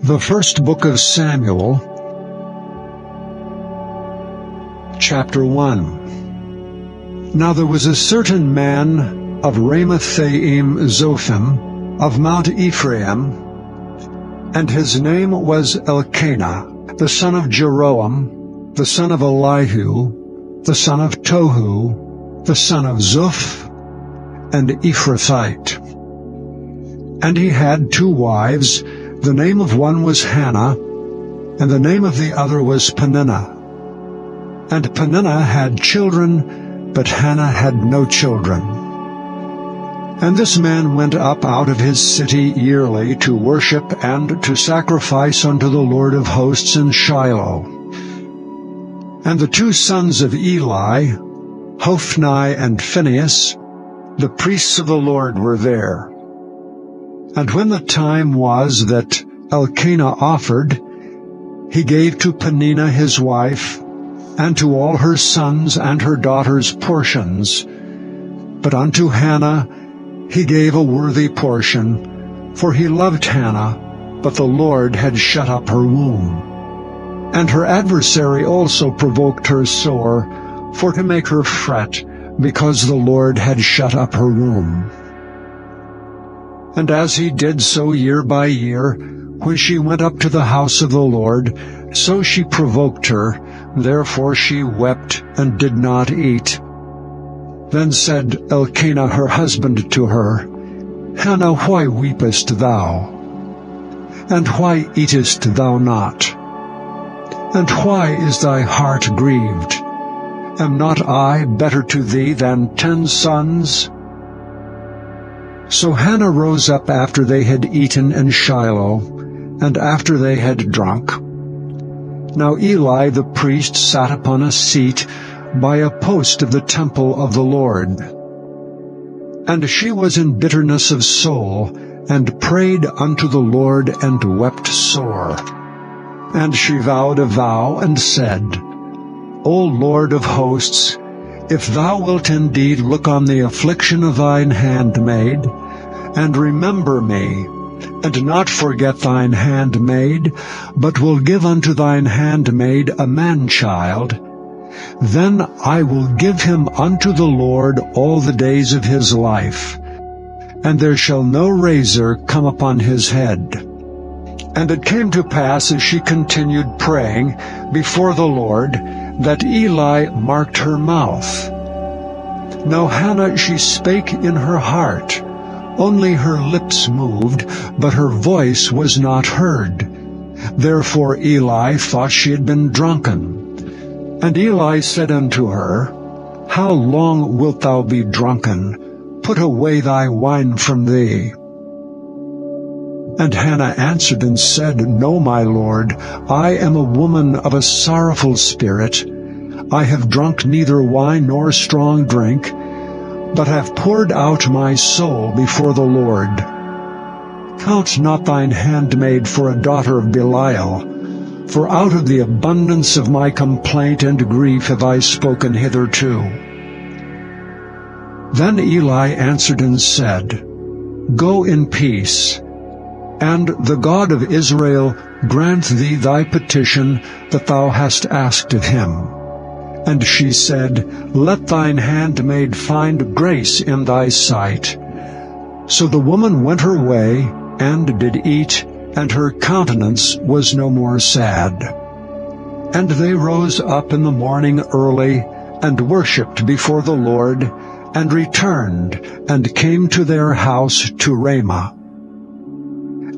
The first book of Samuel, chapter 1. Now there was a certain man of Ramathaim Zophim, of Mount Ephraim, and his name was Elkanah, the son of Jeroham, the son of Elihu, the son of Tohu, the son of Zuph, and Ephrathite. And he had 2 wives. The name of one was Hannah, and the name of the other was Peninnah. And Peninnah had children, but Hannah had no children. And this man went up out of his city yearly to worship and to sacrifice unto the Lord of hosts in Shiloh. And the 2 sons of Eli, Hophni and Phinehas, the priests of the Lord, were there. And when the time was that Elkanah offered, he gave to Peninnah his wife, and to all her sons and her daughters portions. But unto Hannah he gave a worthy portion, for he loved Hannah, but the Lord had shut up her womb. And her adversary also provoked her sore, for to make her fret, because the Lord had shut up her womb. And as he did so year by year, when she went up to the house of the Lord, so she provoked her, therefore she wept and did not eat. Then said Elkanah her husband to her, Hannah, why weepest thou? And why eatest thou not? And why is thy heart grieved? Am not I better to thee than 10 sons? So Hannah rose up after they had eaten in Shiloh, and after they had drunk. Now Eli the priest sat upon a seat by a post of the temple of the Lord. And she was in bitterness of soul, and prayed unto the Lord, and wept sore. And she vowed a vow, and said, O Lord of hosts, if thou wilt indeed look on the affliction of thine handmaid, and remember me, and not forget thine handmaid, but will give unto thine handmaid a man-child, then I will give him unto the Lord all the days of his life, and there shall no razor come upon his head. And it came to pass, as she continued praying before the Lord, that Eli marked her mouth. Now Hannah, she spake in her heart, only her lips moved, but her voice was not heard. Therefore Eli thought she had been drunken. And Eli said unto her, How long wilt thou be drunken? Put away thy wine from thee. And Hannah answered and said, No, my lord, I am a woman of a sorrowful spirit. I have drunk neither wine nor strong drink, but have poured out my soul before the Lord. Count not thine handmaid for a daughter of Belial, for out of the abundance of my complaint and grief have I spoken hitherto. Then Eli answered and said, Go in peace, and the God of Israel grant thee thy petition that thou hast asked of him. And she said, Let thine handmaid find grace in thy sight. So the woman went her way, and did eat, and her countenance was no more sad. And they rose up in the morning early, and worshipped before the Lord, and returned, and came to their house to Ramah.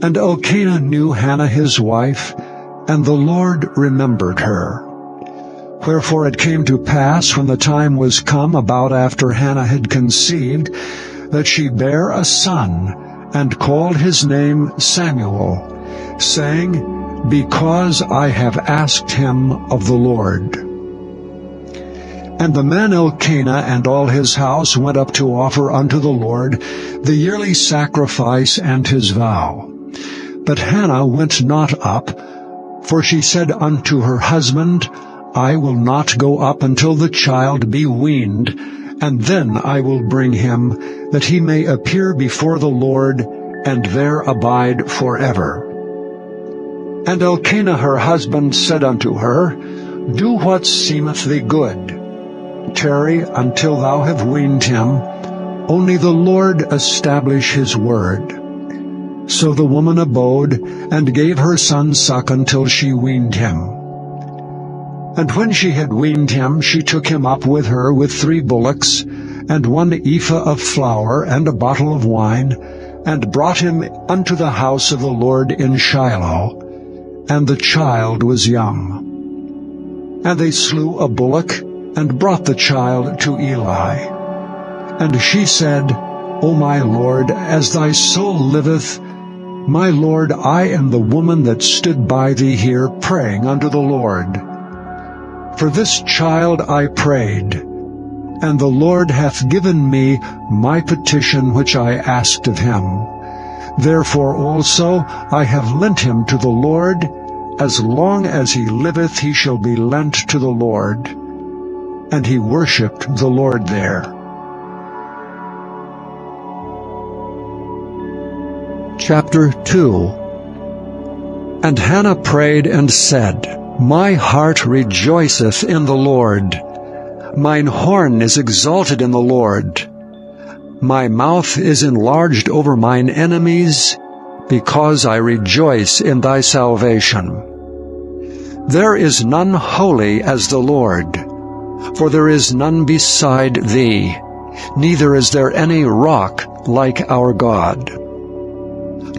And Elkanah knew Hannah his wife, and the Lord remembered her. Wherefore it came to pass, when the time was come about after Hannah had conceived, that she bare a son, and called his name Samuel, saying, Because I have asked him of the Lord. And the man Elkanah and all his house went up to offer unto the Lord the yearly sacrifice and his vow. But Hannah went not up, for she said unto her husband, I will not go up until the child be weaned, and then I will bring him, that he may appear before the Lord, and there abide forever. And Elkanah her husband said unto her, Do what seemeth thee good. Tarry until thou have weaned him. Only the Lord establish his word. So the woman abode, and gave her son suck until she weaned him. And when she had weaned him, she took him up with her with 3 bullocks, and 1 ephah of flour, and a bottle of wine, and brought him unto the house of the Lord in Shiloh. And the child was young. And they slew a bullock, and brought the child to Eli. And she said, O my Lord, as thy soul liveth, my Lord, I am the woman that stood by thee here praying unto the Lord. For this child I prayed, and the Lord hath given me my petition which I asked of him. Therefore also I have lent him to the Lord. As long as he liveth he shall be lent to the Lord. And he worshipped the Lord there. Chapter 2. And Hannah prayed and said, My heart rejoiceth in the Lord. Mine horn is exalted in the Lord. My mouth is enlarged over mine enemies, because I rejoice in thy salvation. There is none holy as the Lord, for there is none beside thee, neither is there any rock like our God.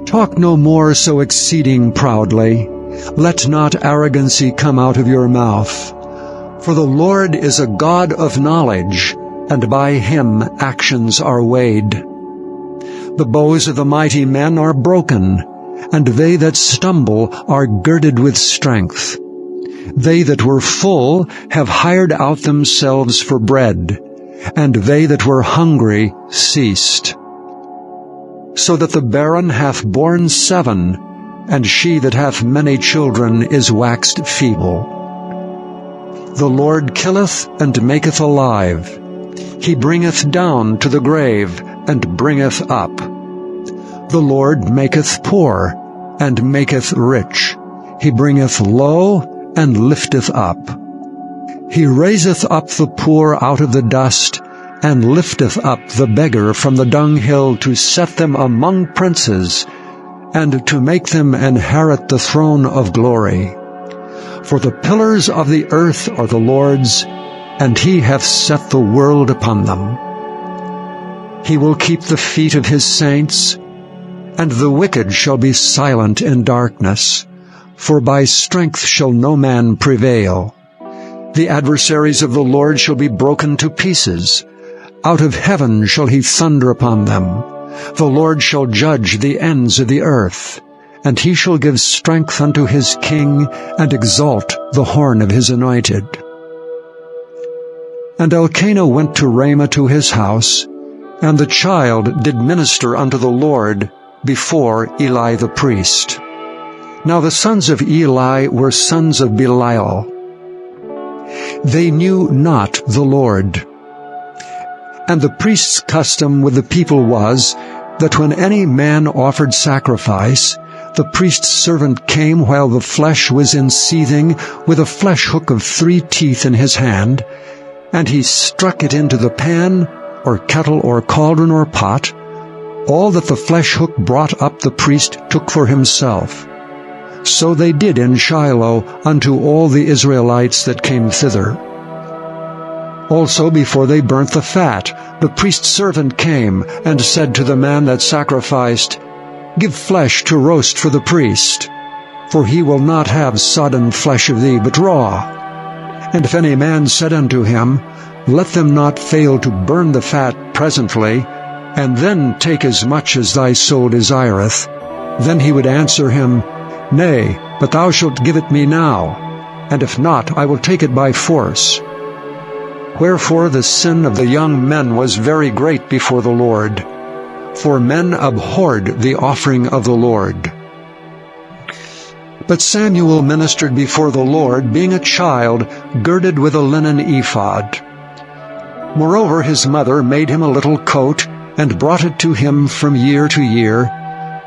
Talk no more so exceeding proudly. Let not arrogancy come out of your mouth. For the Lord is a God of knowledge, and by him actions are weighed. The bows of the mighty men are broken, and they that stumble are girded with strength. They that were full have hired out themselves for bread, and they that were hungry ceased. So that the barren hath borne 7, and she that hath many children is waxed feeble. The Lord killeth and maketh alive. He bringeth down to the grave, and bringeth up. The Lord maketh poor, and maketh rich. He bringeth low, and lifteth up. He raiseth up the poor out of the dust, and lifteth up the beggar from the dunghill, to set them among princes, and to make them inherit the throne of glory. For the pillars of the earth are the Lord's, and he hath set the world upon them. He will keep the feet of his saints, and the wicked shall be silent in darkness, for by strength shall no man prevail. The adversaries of the Lord shall be broken to pieces. Out of heaven shall he thunder upon them. The Lord shall judge the ends of the earth, and he shall give strength unto his king, and exalt the horn of his anointed. And Elkanah went to Ramah to his house, and the child did minister unto the Lord before Eli the priest. Now the sons of Eli were sons of Belial. They knew not the Lord. And the priest's custom with the people was, that when any man offered sacrifice, the priest's servant came while the flesh was in seething, with a flesh hook of 3 teeth in his hand, and he struck it into the pan, or kettle, or cauldron, or pot. All that the flesh hook brought up the priest took for himself. So they did in Shiloh unto all the Israelites that came thither. Also before they burnt the fat, the priest's servant came, and said to the man that sacrificed, Give flesh to roast for the priest, for he will not have sodden flesh of thee, but raw. And if any man said unto him, Let them not fail to burn the fat presently, and then take as much as thy soul desireth, then he would answer him, Nay, but thou shalt give it me now, and if not, I will take it by force. Wherefore the sin of the young men was very great before the Lord, for men abhorred the offering of the Lord. But Samuel ministered before the Lord, being a child, girded with a linen ephod. Moreover his mother made him a little coat, and brought it to him from year to year.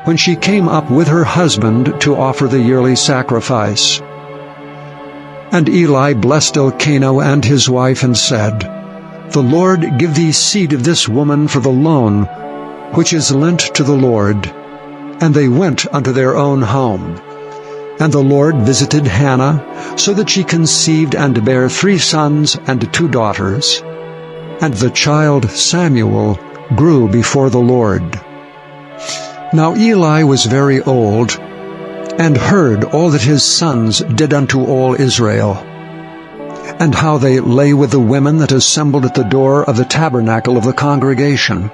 when she came up with her husband to offer the yearly sacrifice. And Eli blessed Elkanah and his wife and said, The Lord give thee seed of this woman for the loan, which is lent to the Lord. And they went unto their own home. And the Lord visited Hannah, so that she conceived and bare 3 sons and 2 daughters. And the child Samuel grew before the Lord. Now Eli was very old, and heard all that his sons did unto all Israel, and how they lay with the women that assembled at the door of the tabernacle of the congregation.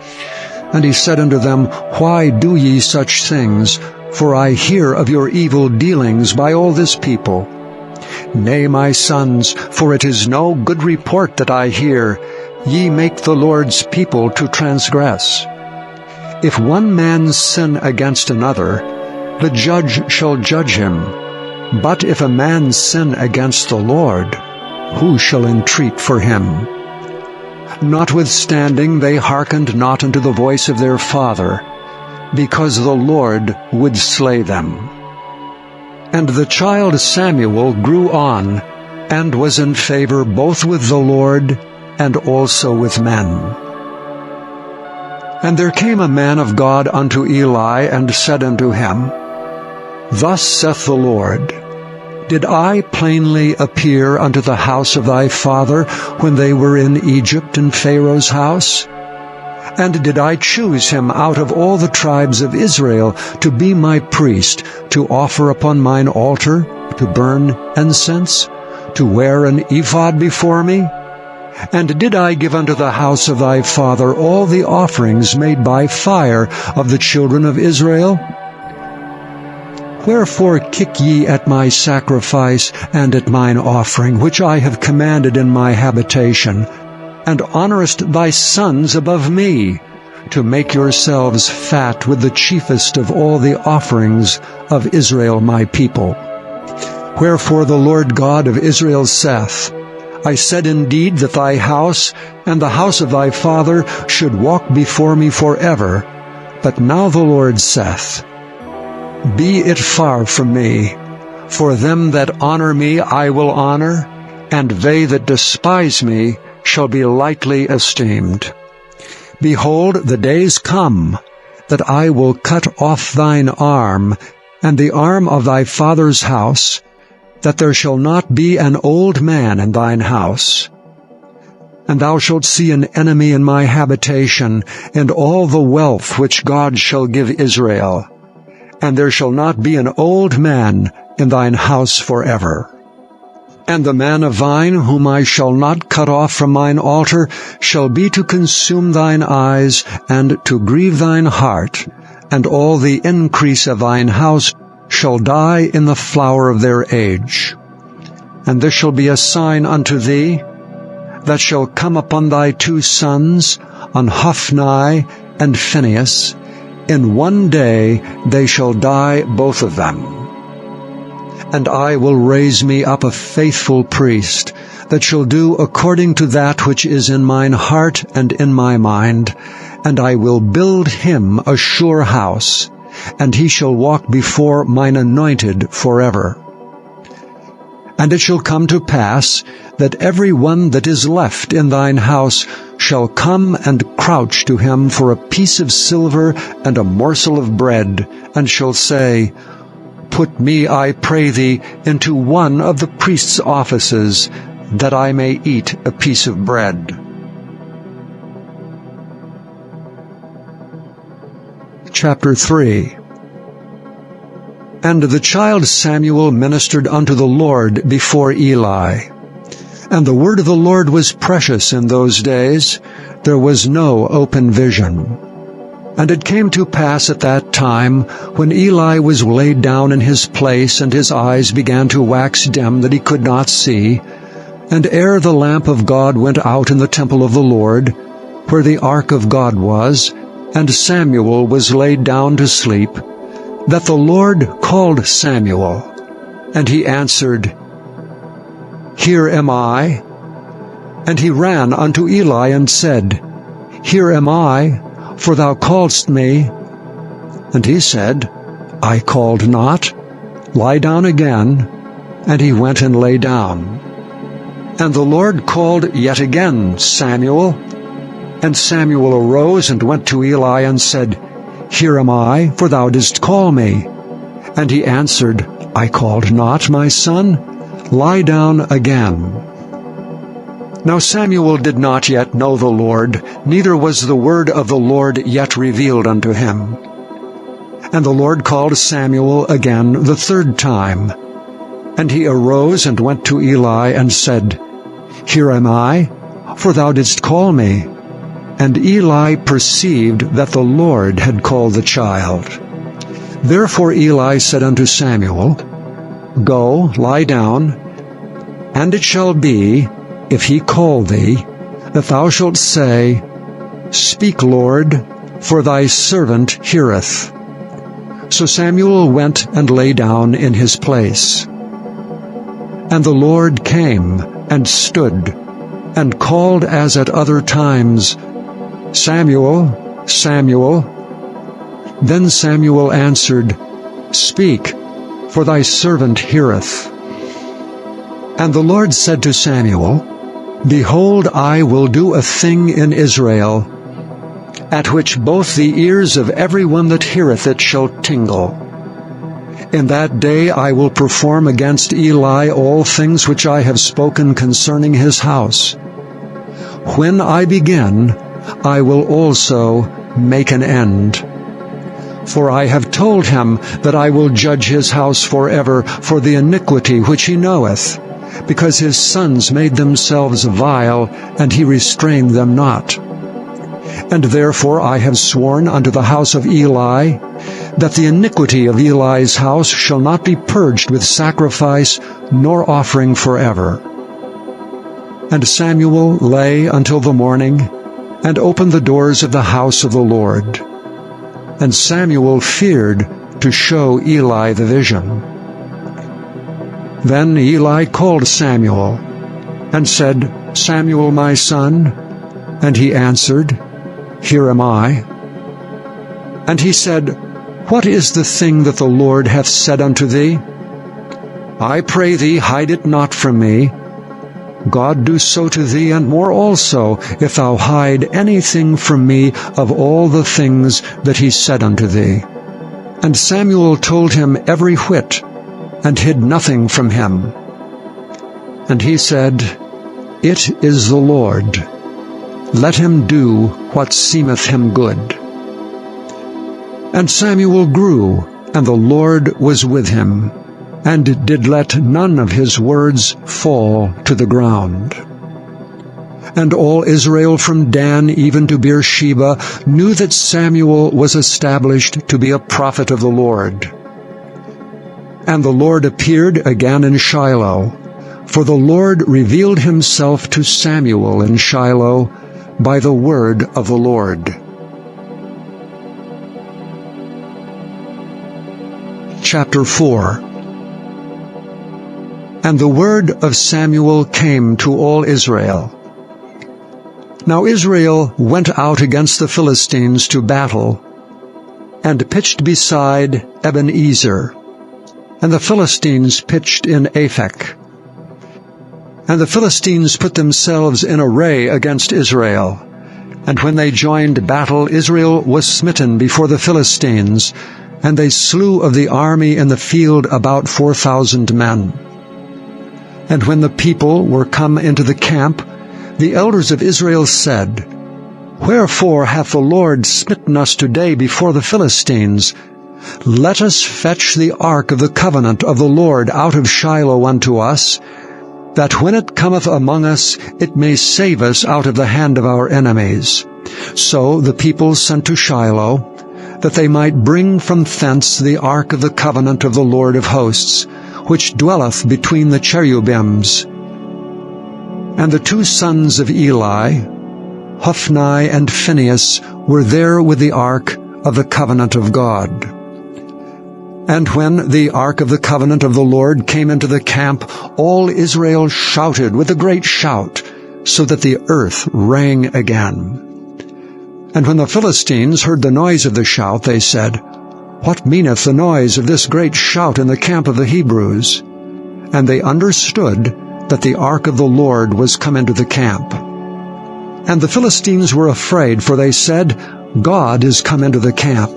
And he said unto them, Why do ye such things? For I hear of your evil dealings by all this people. Nay, my sons, for it is no good report that I hear. Ye make the Lord's people to transgress. If one man sin against another, the judge shall judge him. But if a man sin against the Lord, who shall entreat for him? Notwithstanding they hearkened not unto the voice of their father, because the Lord would slay them. And the child Samuel grew on, and was in favor both with the Lord and also with men. And there came a man of God unto Eli, and said unto him, Thus saith the Lord, Did I plainly appear unto the house of thy father when they were in Egypt in Pharaoh's house? And did I choose him out of all the tribes of Israel to be my priest, to offer upon mine altar, to burn incense, to wear an ephod before me? And did I give unto the house of thy father all the offerings made by fire of the children of Israel? Wherefore kick ye at my sacrifice and at mine offering, which I have commanded in my habitation, and honorest thy sons above me, to make yourselves fat with the chiefest of all the offerings of Israel my people? Wherefore the Lord God of Israel saith, I said indeed that thy house and the house of thy father should walk before me forever, but now the Lord saith, Be it far from me, for them that honor me I will honor, and they that despise me shall be lightly esteemed. Behold, the days come, that I will cut off thine arm, and the arm of thy father's house, that there shall not be an old man in thine house. And thou shalt see an enemy in my habitation, and all the wealth which God shall give Israel. And there shall not be an old man in thine house forever. And the man of thine, whom I shall not cut off from mine altar, shall be to consume thine eyes, and to grieve thine heart, and all the increase of thine house shall die in the flower of their age. And this shall be a sign unto thee, that shall come upon thy 2 sons, on Hophni and Phinehas. In one day they shall die both of them. And I will raise me up a faithful priest, that shall do according to that which is in mine heart and in my mind, and I will build him a sure house, and he shall walk before mine anointed forever. And it shall come to pass, that every one that is left in thine house shall come and crouch to him for a piece of silver and a morsel of bread, and shall say, Put me, I pray thee, into one of the priest's offices, that I may eat a piece of bread. Chapter 3. And the child Samuel ministered unto the Lord before Eli. And the word of the Lord was precious in those days. There was no open vision. And it came to pass at that time, when Eli was laid down in his place, and his eyes began to wax dim, that he could not see, and ere the lamp of God went out in the temple of the Lord, where the ark of God was, and Samuel was laid down to sleep, that the Lord called Samuel. And he answered, Here am I. And he ran unto Eli and said, Here am I, for thou calledst me. And he said, I called not. Lie down again. And he went and lay down. And the Lord called yet again, Samuel. And Samuel arose and went to Eli and said, Here am I, for thou didst call me. And he answered, I called not, my son. Lie down again. Now Samuel did not yet know the Lord, neither was the word of the Lord yet revealed unto him. And the Lord called Samuel again the third time. And he arose and went to Eli and said, Here am I, for thou didst call me. And Eli perceived that the Lord had called the child. Therefore Eli said unto Samuel, Go, lie down, and it shall be, if he call thee, that thou shalt say, Speak, Lord, for thy servant heareth. So Samuel went and lay down in his place. And the Lord came and stood, and called as at other times, Samuel, Samuel. Then Samuel answered, Speak, for thy servant heareth. And the Lord said to Samuel, Behold, I will do a thing in Israel, at which both the ears of every one that heareth it shall tingle. In that day I will perform against Eli all things which I have spoken concerning his house. When I begin, I will also make an end. For I have told him that I will judge his house forever for the iniquity which he knoweth, because his sons made themselves vile, and he restrained them not. And therefore I have sworn unto the house of Eli, that the iniquity of Eli's house shall not be purged with sacrifice nor offering forever. And Samuel lay until the morning, and opened the doors of the house of the Lord. And Samuel feared to show Eli the vision. Then Eli called Samuel, and said, Samuel, my son. And he answered, Here am I. And he said, What is the thing that the Lord hath said unto thee? I pray thee, hide it not from me. God do so to thee, and more also, if thou hide anything from me of all the things that he said unto thee. And Samuel told him every whit, and hid nothing from him. And he said, It is the Lord. Let him do what seemeth him good. And Samuel grew, and the Lord was with him, and did let none of his words fall to the ground. And all Israel from Dan even to Beersheba knew that Samuel was established to be a prophet of the Lord. And the Lord appeared again in Shiloh, for the Lord revealed himself to Samuel in Shiloh by the word of the Lord. Chapter 4. And the word of Samuel came to all Israel. Now Israel went out against the Philistines to battle, and pitched beside Ebenezer. And the Philistines pitched in Aphek. And the Philistines put themselves in array against Israel. And when they joined battle, Israel was smitten before the Philistines, and they slew of the army in the field about 4,000 men. And when the people were come into the camp, the elders of Israel said, Wherefore hath the Lord smitten us today before the Philistines? Let us fetch the ark of the covenant of the Lord out of Shiloh unto us, that when it cometh among us, it may save us out of the hand of our enemies. So the people sent to Shiloh, that they might bring from thence the ark of the covenant of the Lord of hosts, which dwelleth between the cherubims. And the two sons of Eli, Hophni and Phinehas, were there with the ark of the covenant of God. And when the ark of the covenant of the Lord came into the camp, all Israel shouted with a great shout, so that the earth rang again. And when the Philistines heard the noise of the shout, they said, "What meaneth the noise of this great shout in the camp of the Hebrews?" And they understood that the ark of the Lord was come into the camp. And the Philistines were afraid, for they said, "God is come into the camp."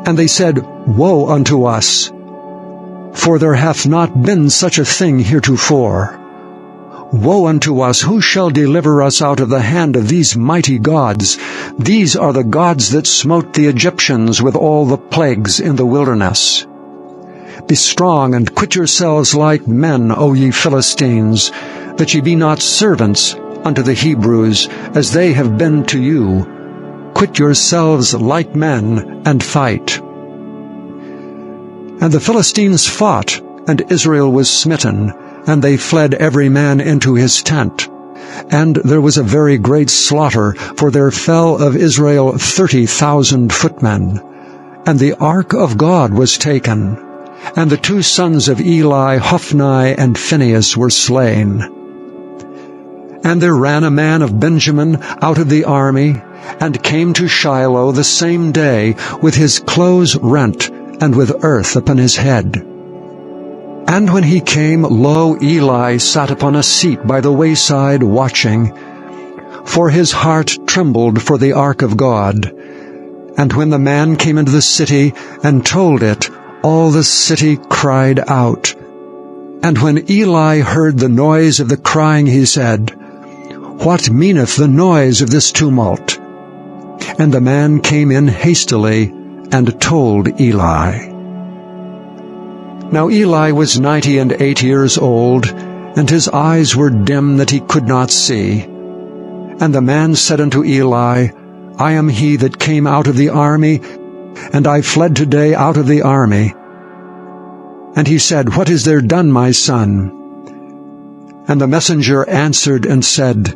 And they said, "Woe unto us! For there hath not been such a thing heretofore. Woe unto us! Who shall deliver us out of the hand of these mighty gods? These are the gods that smote the Egyptians with all the plagues in the wilderness. Be strong and quit yourselves like men, O ye Philistines, that ye be not servants unto the Hebrews, as they have been to you. Quit yourselves like men, and fight." And the Philistines fought, and Israel was smitten, and they fled every man into his tent. And there was a very great slaughter, for there fell of Israel 30,000 footmen. And the ark of God was taken, and the 2 sons of Eli, Hophni and Phinehas, were slain. And there ran a man of Benjamin out of the army, and came to Shiloh the same day, with his clothes rent, and with earth upon his head. And when he came, lo, Eli sat upon a seat by the wayside watching, for his heart trembled for the ark of God. And when the man came into the city and told it, all the city cried out. And when Eli heard the noise of the crying, he said, "What meaneth the noise of this tumult?" And the man came in hastily and told Eli. Now Eli was 98 years old, and his eyes were dim that he could not see. And the man said unto Eli, "I am he that came out of the army, and I fled today out of the army." And he said, "What is there done, my son?" And the messenger answered and said,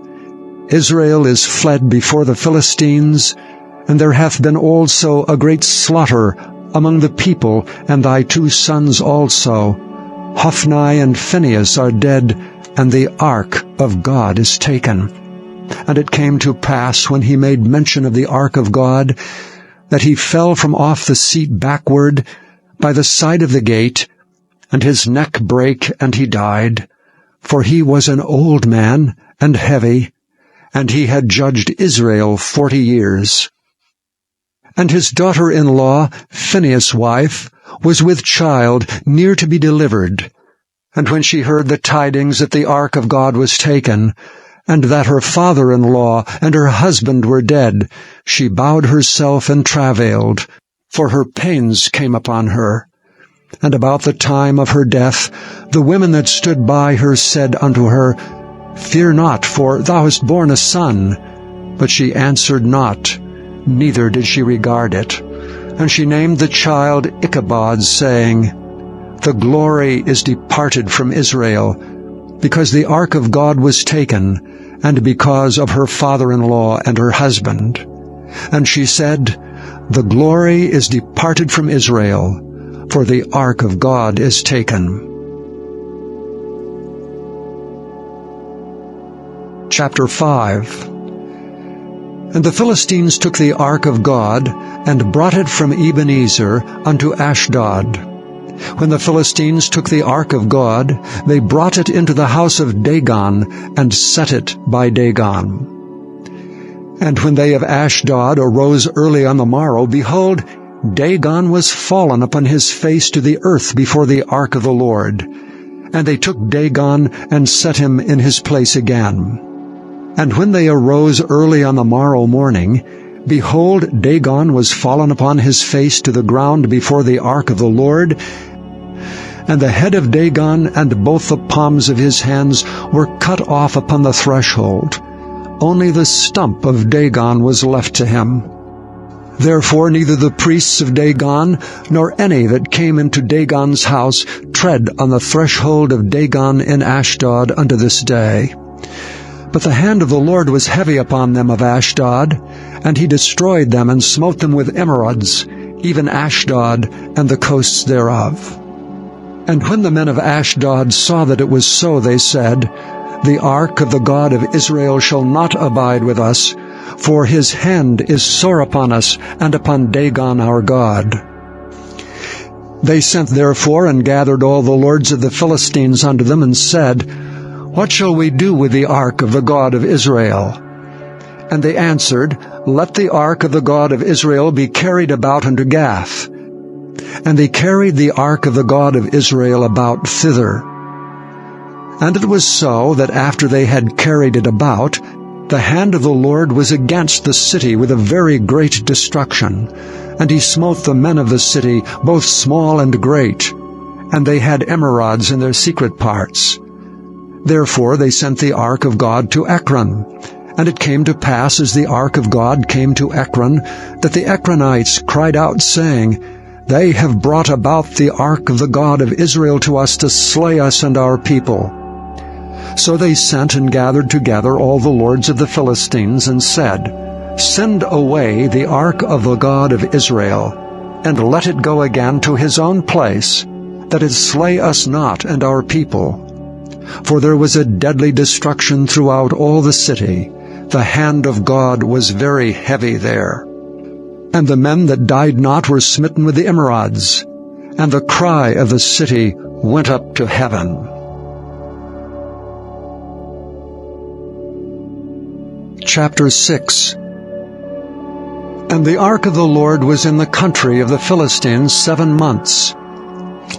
"Israel is fled before the Philistines, and there hath been also a great slaughter among the people, and thy 2 sons also, Hophni and Phinehas, are dead, and the ark of God is taken." And it came to pass, when he made mention of the ark of God, that he fell from off the seat backward by the side of the gate, and his neck brake, and he died. For he was an old man, and heavy, and he had judged Israel 40 years. And his daughter-in-law, Phinehas' wife, was with child, near to be delivered. And when she heard the tidings that the ark of God was taken, and that her father-in-law and her husband were dead, she bowed herself and travailed, for her pains came upon her. And about the time of her death, the women that stood by her said unto her, "Fear not, for thou hast borne a son." But she answered not, neither did she regard it. And she named the child Ichabod, saying, "The glory is departed from Israel, because the ark of God was taken, and because of her father-in-law and her husband." And she said, "The glory is departed from Israel, for the ark of God is taken." Chapter 5. And the Philistines took the ark of God, and brought it from Ebenezer unto Ashdod. When the Philistines took the ark of God, they brought it into the house of Dagon, and set it by Dagon. And when they of Ashdod arose early on the morrow, behold, Dagon was fallen upon his face to the earth before the ark of the Lord. And they took Dagon, and set him in his place again. And when they arose early on the morrow morning, behold, Dagon was fallen upon his face to the ground before the ark of the Lord. And the head of Dagon and both the palms of his hands were cut off upon the threshold. Only the stump of Dagon was left to him. Therefore neither the priests of Dagon, nor any that came into Dagon's house, tread on the threshold of Dagon in Ashdod unto this day. But the hand of the Lord was heavy upon them of Ashdod, and he destroyed them and smote them with emerods, even Ashdod and the coasts thereof. And when the men of Ashdod saw that it was so, they said, "The ark of the God of Israel shall not abide with us, for his hand is sore upon us and upon Dagon our God." They sent therefore and gathered all the lords of the Philistines unto them, and said, What shall we do with the ark of the God of Israel? And they answered, Let the ark of the God of Israel be carried about unto Gath. And they carried the ark of the God of Israel about thither. And it was so, that after they had carried it about, the hand of the Lord was against the city with a very great destruction. And he smote the men of the city, both small and great, and they had emerods in their secret parts. Therefore they sent the ark of God to Ekron. And it came to pass, as the ark of God came to Ekron, that the Ekronites cried out, saying, They have brought about the ark of the God of Israel to us to slay us and our people. So they sent and gathered together all the lords of the Philistines, and said, Send away the ark of the God of Israel, and let it go again to his own place, that it slay us not and our people. For there was a deadly destruction throughout all the city. The hand of God was very heavy there. And the men that died not were smitten with the emerods, and the cry of the city went up to heaven. Chapter 6. And the ark of the Lord was in the country of the Philistines 7 months.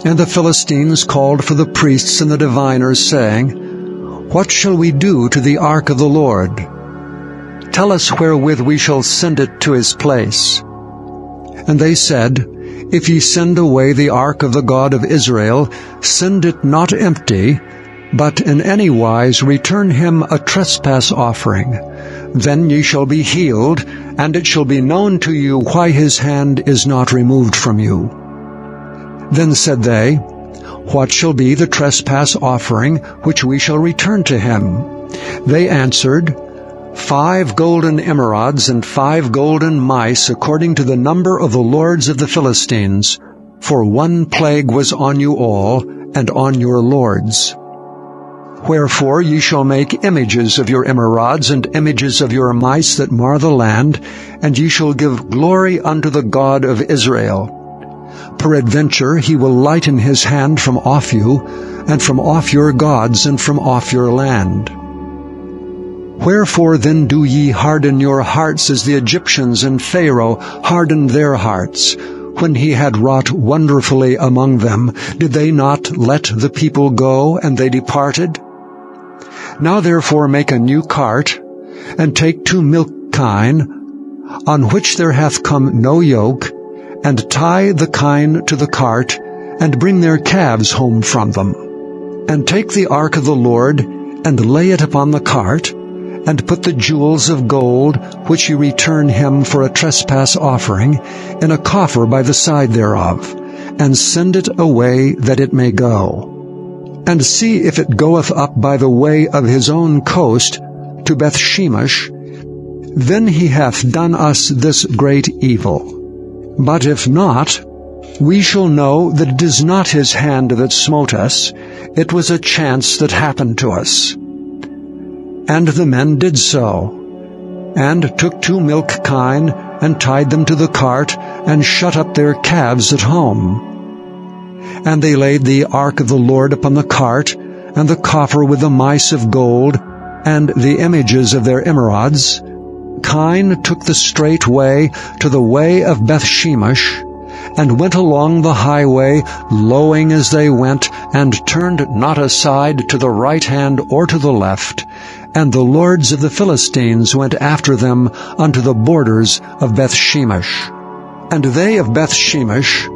And the Philistines called for the priests and the diviners, saying, What shall we do to the ark of the Lord? Tell us wherewith we shall send it to his place. And they said, If ye send away the ark of the God of Israel, send it not empty, but in any wise return him a trespass offering. Then ye shall be healed, and it shall be known to you why his hand is not removed from you. Then said they, What shall be the trespass offering which we shall return to him? They answered, 5 golden emerods and 5 golden mice, according to the number of the lords of the Philistines, for one plague was on you all, and on your lords. Wherefore ye shall make images of your emerods and images of your mice that mar the land, and ye shall give glory unto the God of Israel. Peradventure he will lighten his hand from off you, and from off your gods, and from off your land. Wherefore then do ye harden your hearts as the Egyptians and Pharaoh hardened their hearts? When he had wrought wonderfully among them, did they not let the people go, and they departed? Now therefore make a new cart, and take 2 milch kine, on which there hath come no yoke, and tie the kine to the cart, and bring their calves home from them. And take the ark of the Lord, and lay it upon the cart, and put the jewels of gold, which ye return him for a trespass offering, in a coffer by the side thereof, and send it away that it may go. And see if it goeth up by the way of his own coast to Bethshemesh, then he hath done us this great evil. But if not, we shall know that it is not his hand that smote us, it was a chance that happened to us. And the men did so, and took 2 milch kine, and tied them to the cart, and shut up their calves at home. And they laid the ark of the Lord upon the cart, and the coffer with the mice of gold, and the images of their emerods. Kine took the straight way to the way of Bethshemesh, and went along the highway, lowing as they went, and turned not aside to the right hand or to the left. And the lords of the Philistines went after them unto the borders of Bethshemesh. And they of Bethshemesh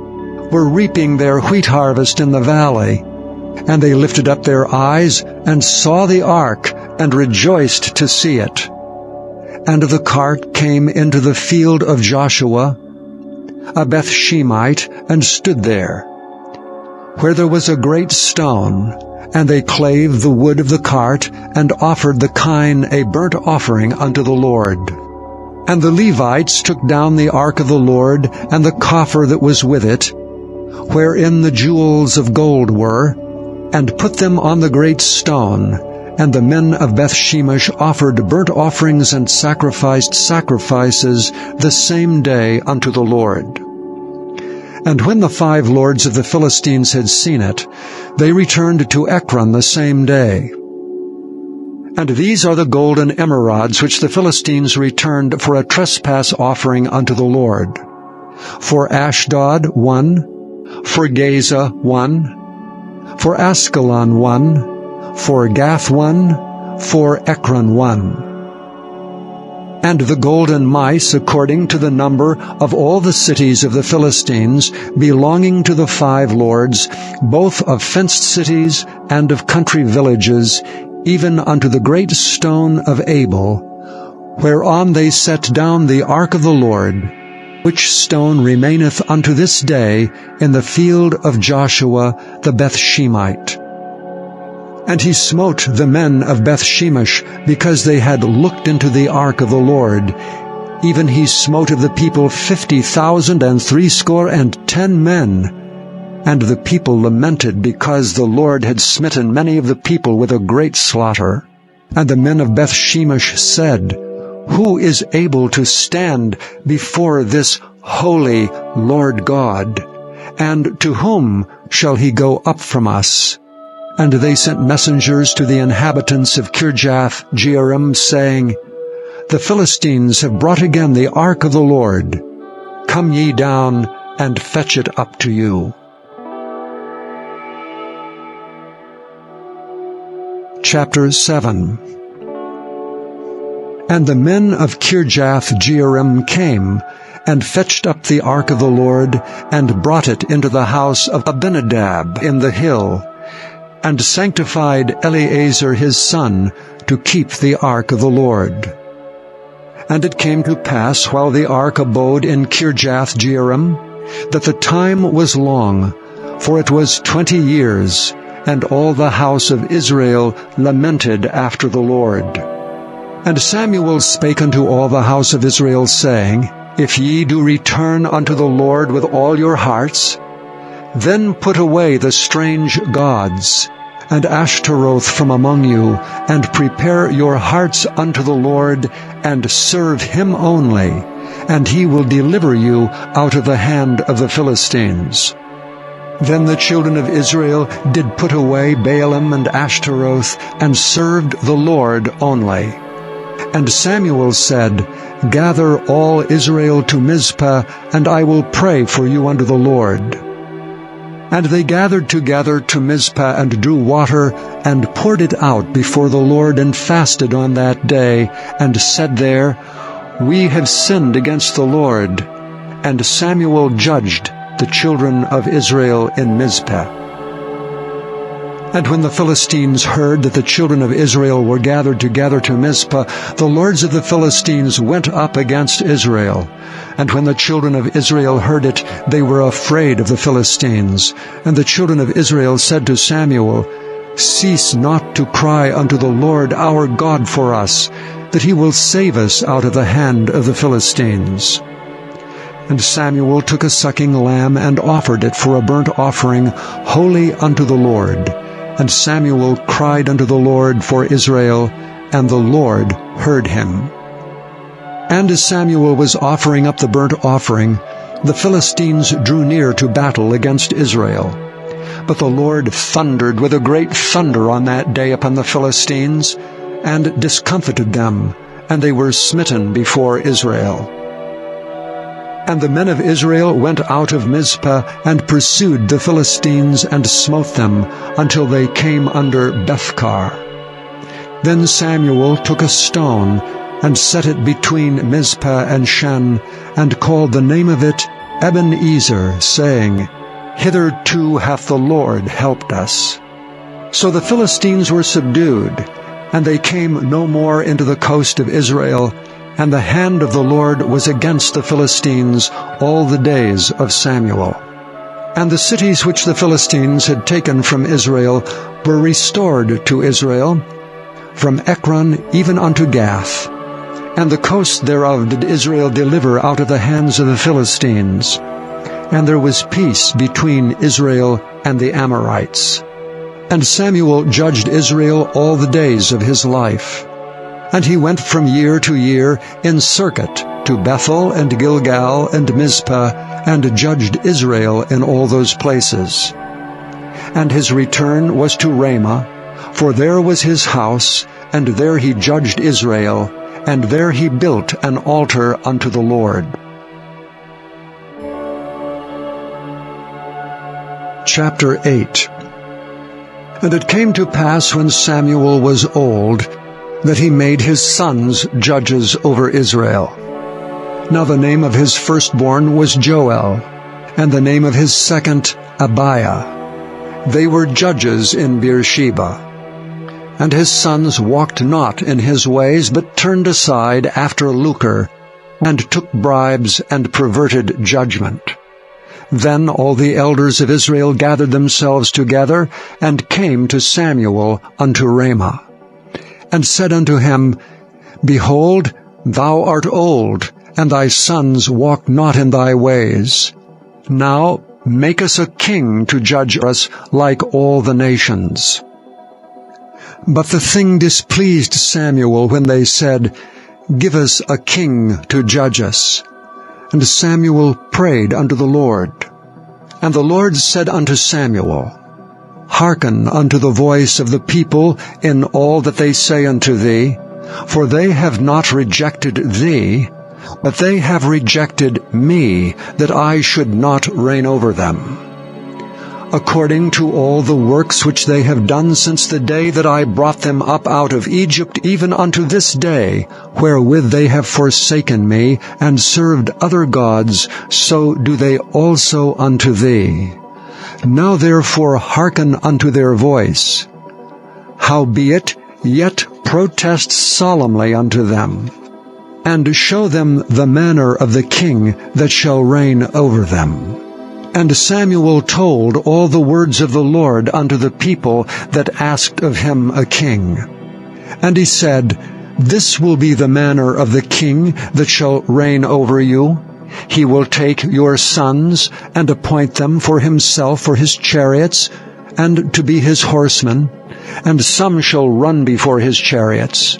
were reaping their wheat harvest in the valley. And they lifted up their eyes, and saw the ark, and rejoiced to see it. And the cart came into the field of Joshua, a Bethshemite, and stood there, where there was a great stone. And they clave the wood of the cart, and offered the kine a burnt offering unto the Lord. And the Levites took down the ark of the Lord, and the coffer that was with it, wherein the jewels of gold were, and put them on the great stone. And the men of Bethshemesh offered burnt offerings and sacrificed sacrifices the same day unto the Lord. And when the 5 lords of the Philistines had seen it, they returned to Ekron the same day. And these are the golden emerods which the Philistines returned for a trespass offering unto the Lord. For Ashdod 1, for Gaza 1, for Askelon 1, for Gath 1, for Ekron 1. And the golden mice according to the number of all the cities of the Philistines, belonging to the 5 lords, both of fenced cities and of country villages, even unto the great stone of Abel, whereon they set down the ark of the Lord, which stone remaineth unto this day in the field of Joshua the Bethshemite. And he smote the men of Bethshemesh, because they had looked into the ark of the Lord. Even he smote of the people 50,060 men. And the people lamented, because the Lord had smitten many of the people with a great slaughter. And the men of Bethshemesh said, Who is able to stand before this holy Lord God? And to whom shall he go up from us? And they sent messengers to the inhabitants of Kirjath-jearim, saying, The Philistines have brought again the ark of the Lord. Come ye down and fetch it up to you. Chapter 7. And the men of Kirjath-jearim came, and fetched up the ark of the Lord, and brought it into the house of Abinadab in the hill, and sanctified Eleazar his son to keep the ark of the Lord. And it came to pass, while the ark abode in Kirjath-jearim, that the time was long, for it was 20 years, and all the house of Israel lamented after the Lord. And Samuel spake unto all the house of Israel, saying, If ye do return unto the Lord with all your hearts, then put away the strange gods, and Ashtaroth from among you, and prepare your hearts unto the Lord, and serve him only, and he will deliver you out of the hand of the Philistines. Then the children of Israel did put away Baalim and Ashtaroth, and served the Lord only. And Samuel said, Gather all Israel to Mizpah, and I will pray for you unto the Lord. And they gathered together to Mizpah, and drew water, and poured it out before the Lord, and fasted on that day, and said there, We have sinned against the Lord. And Samuel judged the children of Israel in Mizpah. And when the Philistines heard that the children of Israel were gathered together to Mizpah, the lords of the Philistines went up against Israel. And when the children of Israel heard it, they were afraid of the Philistines. And the children of Israel said to Samuel, Cease not to cry unto the Lord our God for us, that he will save us out of the hand of the Philistines. And Samuel took a sucking lamb, and offered it for a burnt offering, holy unto the Lord. And Samuel cried unto the Lord for Israel, and the Lord heard him. And as Samuel was offering up the burnt offering, the Philistines drew near to battle against Israel. But the Lord thundered with a great thunder on that day upon the Philistines, and discomfited them, and they were smitten before Israel. And the men of Israel went out of Mizpah, and pursued the Philistines, and smote them, until they came under Bethkar. Then Samuel took a stone, and set it between Mizpah and Shen, and called the name of it Ebenezer, saying, Hitherto hath the Lord helped us. So the Philistines were subdued, and they came no more into the coast of Israel, and the hand of the Lord was against the Philistines all the days of Samuel. And the cities which the Philistines had taken from Israel were restored to Israel, from Ekron even unto Gath. And the coast thereof did Israel deliver out of the hands of the Philistines. And there was peace between Israel and the Amorites. And Samuel judged Israel all the days of his life. And he went from year to year in circuit to Bethel and Gilgal and Mizpah and judged Israel in all those places. And his return was to Ramah, for there was his house, and there he judged Israel, and there he built an altar unto the Lord. Chapter 8. And it came to pass, when Samuel was old, that he made his sons judges over Israel. Now the name of his firstborn was Joel, and the name of his second Abiah. They were judges in Beersheba. And his sons walked not in his ways, but turned aside after lucre, and took bribes, and perverted judgment. Then all the elders of Israel gathered themselves together, and came to Samuel unto Ramah, and said unto him, Behold, thou art old, and thy sons walk not in thy ways. Now make us a king to judge us like all the nations. But the thing displeased Samuel when they said, Give us a king to judge us. And Samuel prayed unto the Lord. And the Lord said unto Samuel, Hearken unto the voice of the people in all that they say unto thee, for they have not rejected thee, but they have rejected me, that I should not reign over them. According to all the works which they have done since the day that I brought them up out of Egypt, even unto this day, wherewith they have forsaken me, and served other gods, so do they also unto thee. Now therefore hearken unto their voice. Howbeit, yet protest solemnly unto them, and show them the manner of the king that shall reign over them. And Samuel told all the words of the Lord unto the people that asked of him a king. And he said, This will be the manner of the king that shall reign over you. He will take your sons, and appoint them for himself for his chariots, and to be his horsemen, and some shall run before his chariots.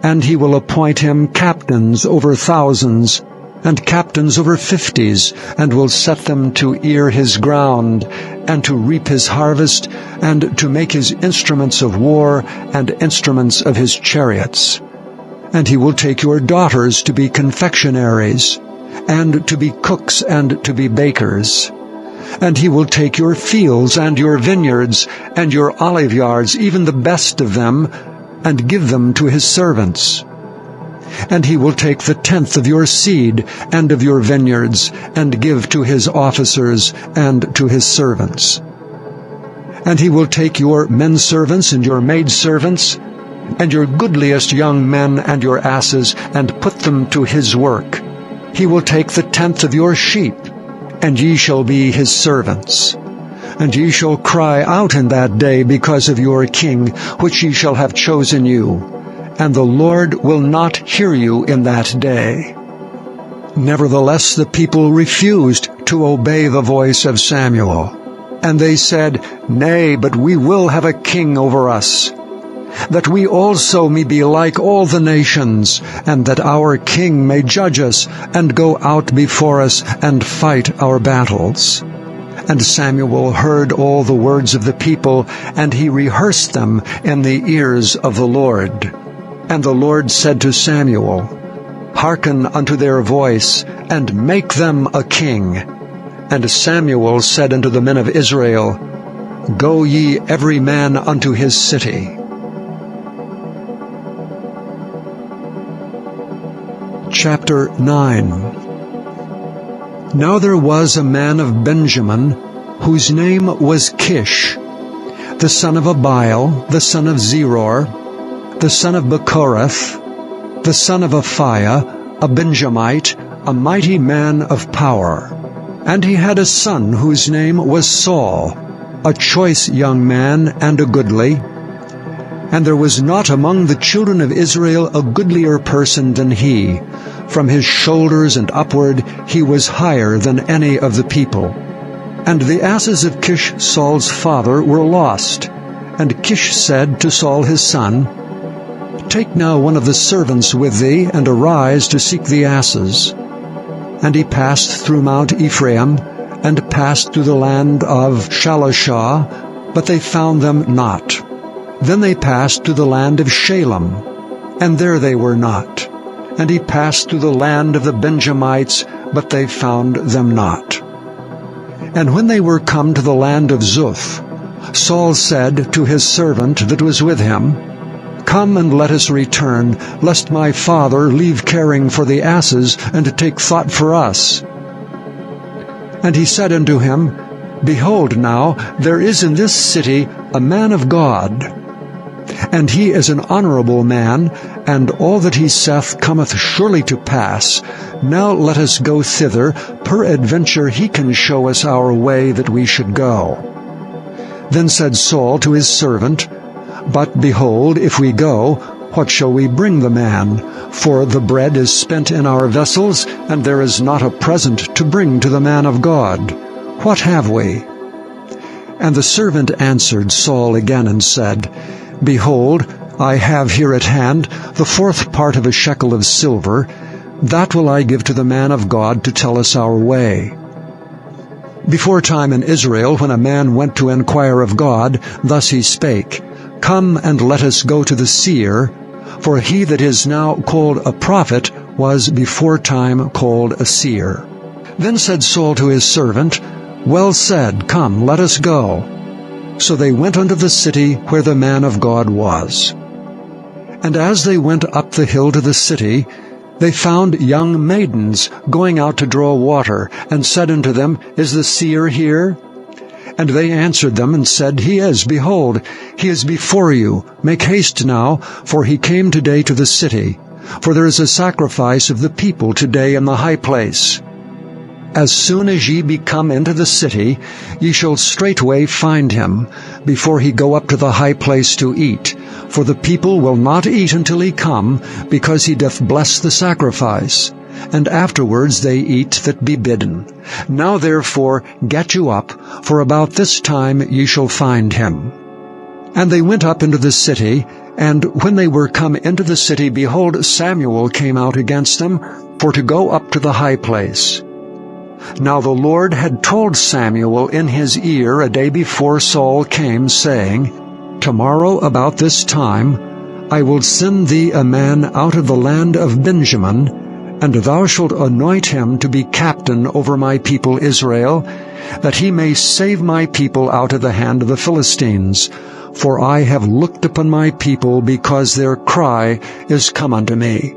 And he will appoint him captains over thousands, and captains over 50s, and will set them to ear his ground, and to reap his harvest, and to make his instruments of war, and instruments of his chariots. And he will take your daughters to be confectionaries, and to be cooks, and to be bakers. And he will take your fields, and your vineyards, and your olive yards, even the best of them, and give them to his servants. And he will take the tenth of your seed and of your vineyards, and give to his officers and to his servants. And he will take your menservants and your maidservants, and your goodliest young men and your asses, and put them to his work. He will take the tenth of your sheep, and ye shall be his servants. And ye shall cry out in that day because of your king, which ye shall have chosen you. And the Lord will not hear you in that day. Nevertheless the people refused to obey the voice of Samuel. And they said, Nay, but we will have a king over us, that we also may be like all the nations, and that our king may judge us, and go out before us, and fight our battles. And Samuel heard all the words of the people, and he rehearsed them in the ears of the Lord. And the Lord said to Samuel, Hearken unto their voice, and make them a king. And Samuel said unto the men of Israel, Go ye every man unto his city. Chapter 9. Now there was a man of Benjamin, whose name was Kish, the son of Abiel, the son of Zeror, the son of Bechorath, the son of Aphiah, a Benjamite, a mighty man of power. And he had a son whose name was Saul, a choice young man and a goodly. And there was not among the children of Israel a goodlier person than he. From his shoulders and upward he was higher than any of the people. And the asses of Kish Saul's father were lost. And Kish said to Saul his son, Take now one of the servants with thee, and arise to seek the asses. And he passed through Mount Ephraim, and passed through the land of Shalishah, but they found them not. Then they passed through the land of Shalem, and there they were not. And he passed through the land of the Benjamites, but they found them not. And when they were come to the land of Zuph, Saul said to his servant that was with him, Come and let us return, lest my father leave caring for the asses, and take thought for us. And he said unto him, Behold now, there is in this city a man of God, and he is an honorable man, and all that he saith cometh surely to pass. Now let us go thither, peradventure he can show us our way that we should go. Then said Saul to his servant, But behold, if we go, what shall we bring the man? For the bread is spent in our vessels, and there is not a present to bring to the man of God. What have we? And the servant answered Saul again and said, Behold, I have here at hand the 4th part of a shekel of silver. That will I give to the man of God to tell us our way. Before time in Israel, when a man went to inquire of God, thus he spake, Come and let us go to the seer, for he that is now called a prophet was before time called a seer. Then said Saul to his servant, Well said, come, let us go. So they went unto the city where the man of God was. And as they went up the hill to the city, they found young maidens going out to draw water, and said unto them, Is the seer here? And they answered them and said, He is, behold, he is before you. Make haste now, for he came today to the city. For there is a sacrifice of the people today in the high place. As soon as ye be come into the city, ye shall straightway find him, before he go up to the high place to eat. For the people will not eat until he come, because he doth bless the sacrifice. And afterwards they eat that be bidden. Now therefore get you up, for about this time ye shall find him. And they went up into the city, and when they were come into the city, behold, Samuel came out against them, for to go up to the high place. Now the Lord had told Samuel in his ear a day before Saul came, saying, Tomorrow about this time I will send thee a man out of the land of Benjamin, and thou shalt anoint him to be captain over my people Israel, that he may save my people out of the hand of the Philistines. For I have looked upon my people, because their cry is come unto me.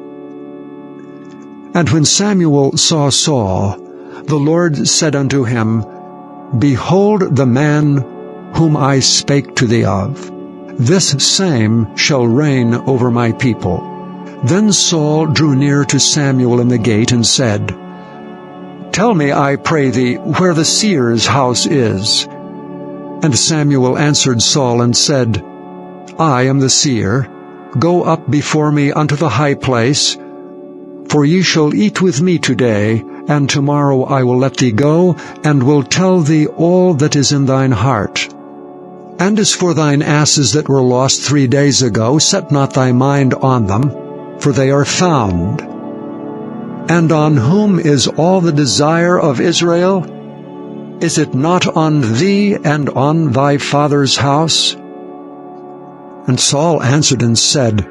And when Samuel saw Saul, the Lord said unto him, Behold the man whom I spake to thee of. This same shall reign over my people. Then Saul drew near to Samuel in the gate, and said, Tell me, I pray thee, where the seer's house is. And Samuel answered Saul and said, I am the seer. Go up before me unto the high place, for ye shall eat with me today, and tomorrow I will let thee go, and will tell thee all that is in thine heart. And as for thine asses that were lost 3 days ago, set not thy mind on them, for they are found. And on whom is all the desire of Israel? Is it not on thee and on thy father's house? And Saul answered and said,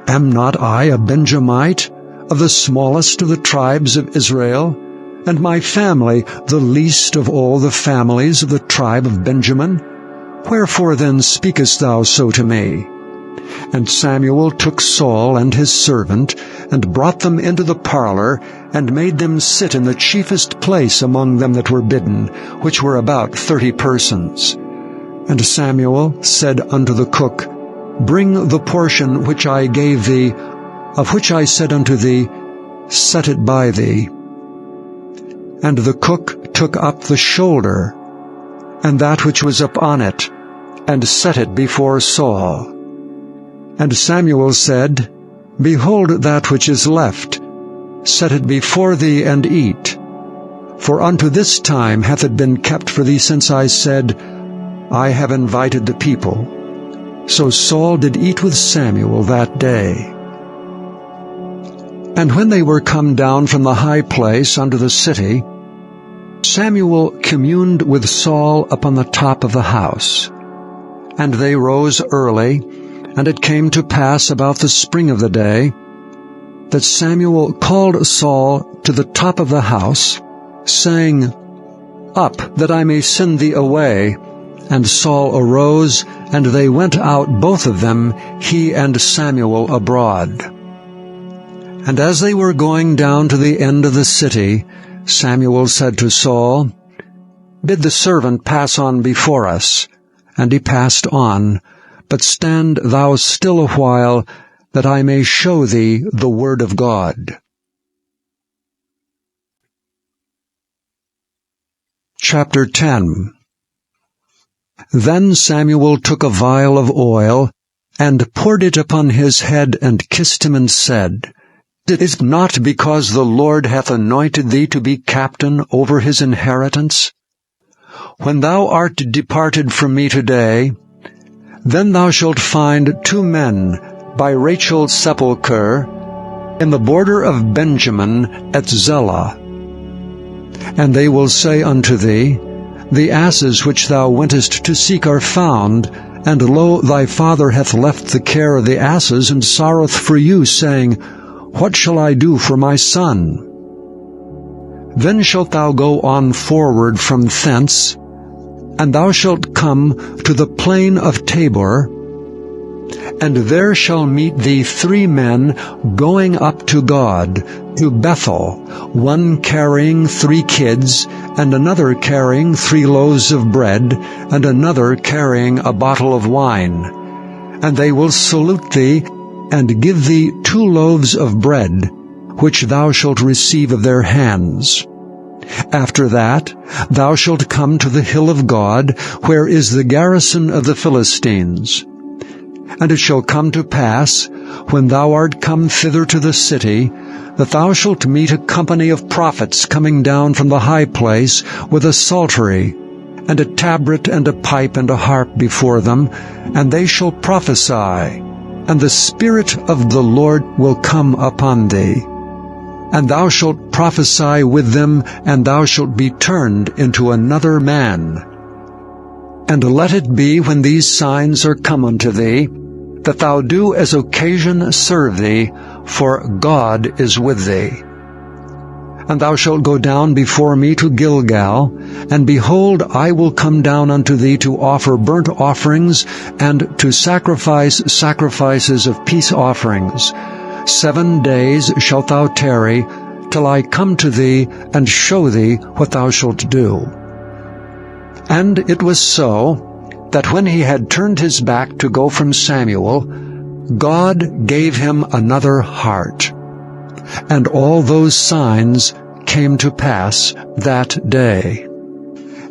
Am not I a Benjamite, of the smallest of the tribes of Israel, and my family the least of all the families of the tribe of Benjamin? Wherefore then speakest thou so to me? And Samuel took Saul and his servant, and brought them into the parlor, and made them sit in the chiefest place among them that were bidden, which were about 30 persons. And Samuel said unto the cook, Bring the portion which I gave thee, of which I said unto thee, Set it by thee. And the cook took up the shoulder, and that which was upon it, and set it before Saul. And Samuel said, Behold that which is left, set it before thee, and eat. For unto this time hath it been kept for thee, since I said, I have invited the people. So Saul did eat with Samuel that day. And when they were come down from the high place unto the city, Samuel communed with Saul upon the top of the house. And they rose early, and it came to pass about the spring of the day, that Samuel called Saul to the top of the house, saying, Up, that I may send thee away. And Saul arose, and they went out both of them, he and Samuel abroad. And as they were going down to the end of the city, Samuel said to Saul, Bid the servant pass on before us. And he passed on, but stand thou still a while, that I may show thee the word of God. Chapter 10. Then Samuel took a vial of oil, and poured it upon his head, and kissed him, and said, It is not because the Lord hath anointed thee to be captain over his inheritance? When thou art departed from me today, then thou shalt find 2 men by Rachel's sepulchre in the border of Benjamin at Zelah. And they will say unto thee, The asses which thou wentest to seek are found, and lo, thy father hath left the care of the asses, and sorroweth for you, saying, What shall I do for my son? Then shalt thou go on forward from thence, and thou shalt come to the plain of Tabor, and there shall meet thee 3 men going up to God, to Bethel, one carrying 3 kids, and another carrying 3 loaves of bread, and another carrying a bottle of wine. And they will salute thee, and give thee 2 loaves of bread, which thou shalt receive of their hands. After that thou shalt come to the hill of God, where is the garrison of the Philistines. And it shall come to pass, when thou art come thither to the city, that thou shalt meet a company of prophets coming down from the high place, with a psaltery, and a tabret, and a pipe, and a harp before them, and they shall prophesy, and the Spirit of the Lord will come upon thee. And thou shalt prophesy with them, and thou shalt be turned into another man. And let it be, when these signs are come unto thee, that thou do as occasion serve thee, for God is with thee. And thou shalt go down before me to Gilgal, and behold, I will come down unto thee to offer burnt offerings, and to sacrifice sacrifices of peace offerings. 7 days shalt thou tarry, till I come to thee, and show thee what thou shalt do. And it was so, that when he had turned his back to go from Samuel, God gave him another heart. And all those signs came to pass that day.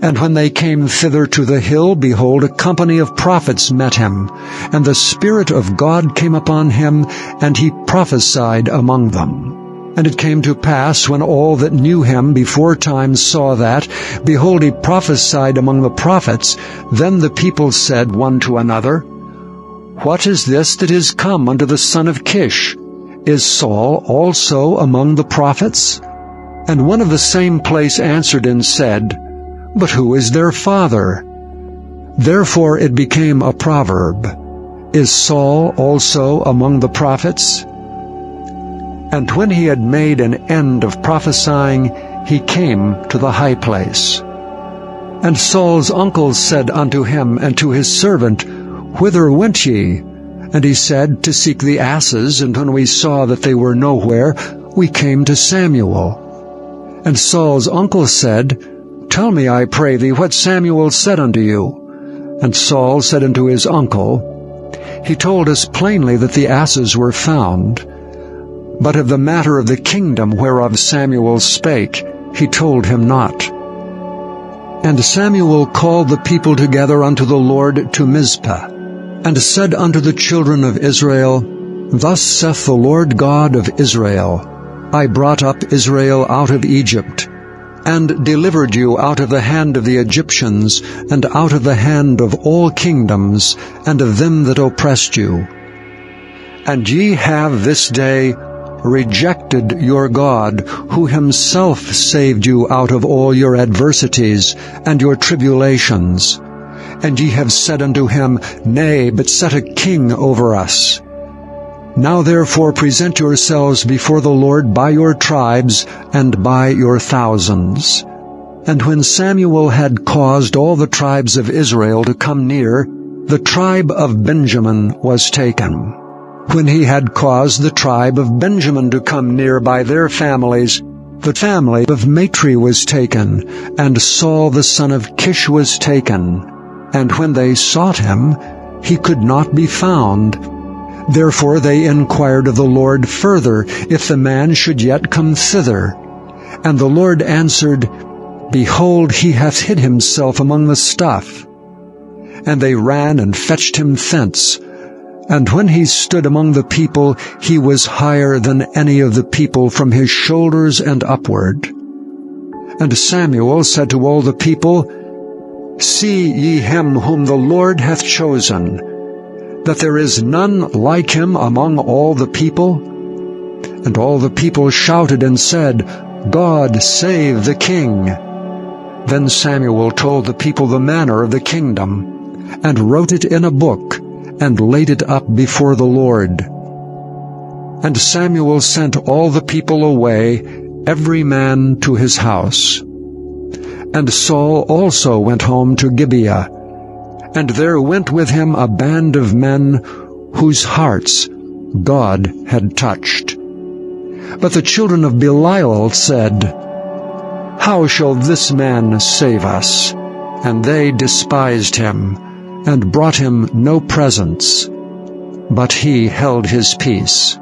And when they came thither to the hill, behold, a company of prophets met him, and the Spirit of God came upon him, and he prophesied among them. And it came to pass, when all that knew him before time saw that, behold, he prophesied among the prophets, then the people said one to another, What is this that is come unto the son of Kish? Is Saul also among the prophets? And one of the same place answered and said, But who is their father? Therefore it became a proverb, Is Saul also among the prophets? And when he had made an end of prophesying, he came to the high place. And Saul's uncle said unto him and to his servant, Whither went ye? And he said, To seek the asses, and when we saw that they were nowhere, we came to Samuel. And Saul's uncle said, Tell me, I pray thee, what Samuel said unto you. And Saul said unto his uncle, He told us plainly that the asses were found. But of the matter of the kingdom whereof Samuel spake, he told him not. And Samuel called the people together unto the Lord to Mizpah, and said unto the children of Israel, Thus saith the Lord God of Israel, I brought up Israel out of Egypt, and delivered you out of the hand of the Egyptians, and out of the hand of all kingdoms, and of them that oppressed you. And ye have this day rejected your God, who himself saved you out of all your adversities and your tribulations. And ye have said unto him, Nay, but set a king over us. Now therefore present yourselves before the Lord by your tribes and by your thousands. And when Samuel had caused all the tribes of Israel to come near, the tribe of Benjamin was taken. When he had caused the tribe of Benjamin to come near by their families, the family of Matri was taken, and Saul the son of Kish was taken. And when they sought him, he could not be found. Therefore they inquired of the Lord further, if the man should yet come thither. And the Lord answered, Behold, he hath hid himself among the stuff. And they ran and fetched him thence. And when he stood among the people, he was higher than any of the people from his shoulders and upward. And Samuel said to all the people, See ye him whom the Lord hath chosen, that there is none like him among all the people? And all the people shouted and said, God save the king. Then Samuel told the people the manner of the kingdom, and wrote it in a book, and laid it up before the Lord. And Samuel sent all the people away, every man to his house. And Saul also went home to Gibeah, and there went with him a band of men whose hearts God had touched. But the children of Belial said, How shall this man save us? And they despised him, and brought him no presents. But he held his peace.